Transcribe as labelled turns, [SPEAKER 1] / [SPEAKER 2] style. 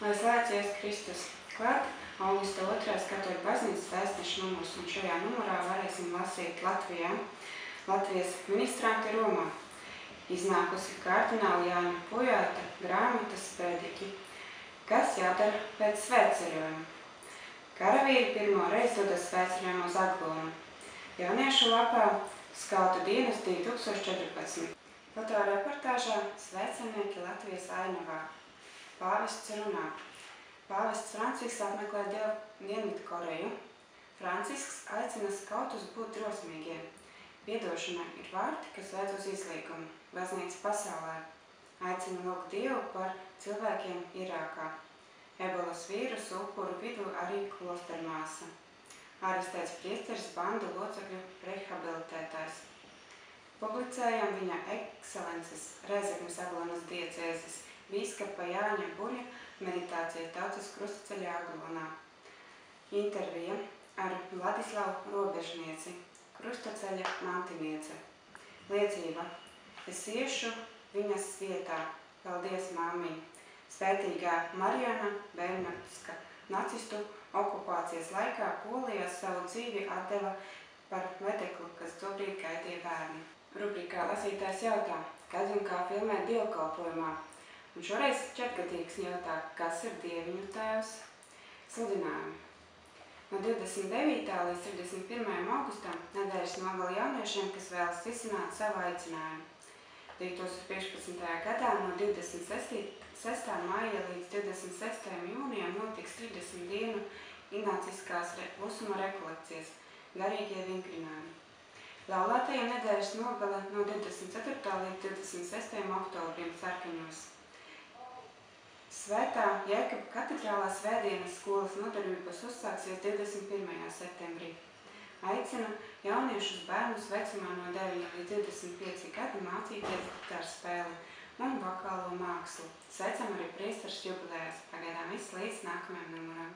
[SPEAKER 1] Lai slavēts Jēzus Kristus. Klāt Augusta 2. katoļu baznīcas vēstneša numurs, un šajā numurā varēsim lasīt Latvijas ministranti Romā. Iznākusi kardināla Jāņa Pujāta grāmatas sprediķi. Kas jādara pēc svētceļojuma? Karavīri pirmo reizi dodas svētceļojumā uz Aglonu. Jauniešu lapā skautu dienas 2014. Fotoreportāžā Svētceļnieki Latvijas ainavā. Pāvests runā. Pāvests Francisks apmeklē Dienvidkoreju. Francisks aicina skautus būt drosmīgiem. Piedošana ir vārti, kas ved uz izlīgumu. Baznīca pasaulē aicina lūgt Dievu par cilvēkiem Irākā. Ebolas vīrusu upuru vidū arī klostermāsa. Arestēts priesteris bandu locekļu rehabilitētājs. Publicējam viņa ekscelences Rēzeknes Aglonas diecēzes bīskapa Jāņa Buļa meditācija Tautas Krustaceļa Aglonā. Intervija ar Vladislavu Robežnieci, Krustaceļa mantiniece. Liecība. Es iešu viņas vietā. Paldies, māmiņ. Svētīgā Marijana Bērnatska nacistu okupācijas laikā Polijā savu dzīvi atdeva par vedeklu, kas tobrīd gaidīja bērni. Rubrikā lasītājs jautā, kad un kā filmēt dievkalpojumā. Un šoreiz 4-gadīgs jautā, kas ir Dieviņu tēvs? Sludinājumi. No 29. līdz 31. augustam nedēļas nogali jauniešiem, kas vēlas izsināt savu aicinājumu. 2015. gadā no 26. maija līdz 26. jūnijam notiks 30 dienu ignāciskās klusuma rekolekcijas, garīgie vingrinājumi. Laulātajiem nedēļas nogale no 24. līdz 26. oktobrim Sarkaņos. Svētā Jēkaba katedrālā svētdienas skolas nodarbības uzsāksies 21. septembrī. Aicina jauniešus bērnus vecumā no 9 līdz 25 gadi mācīties gitāru spēli un vokālo mākslu. Sveicam arī priesteres jubilējas. Pagaidām viss līdz nākamajam numuram.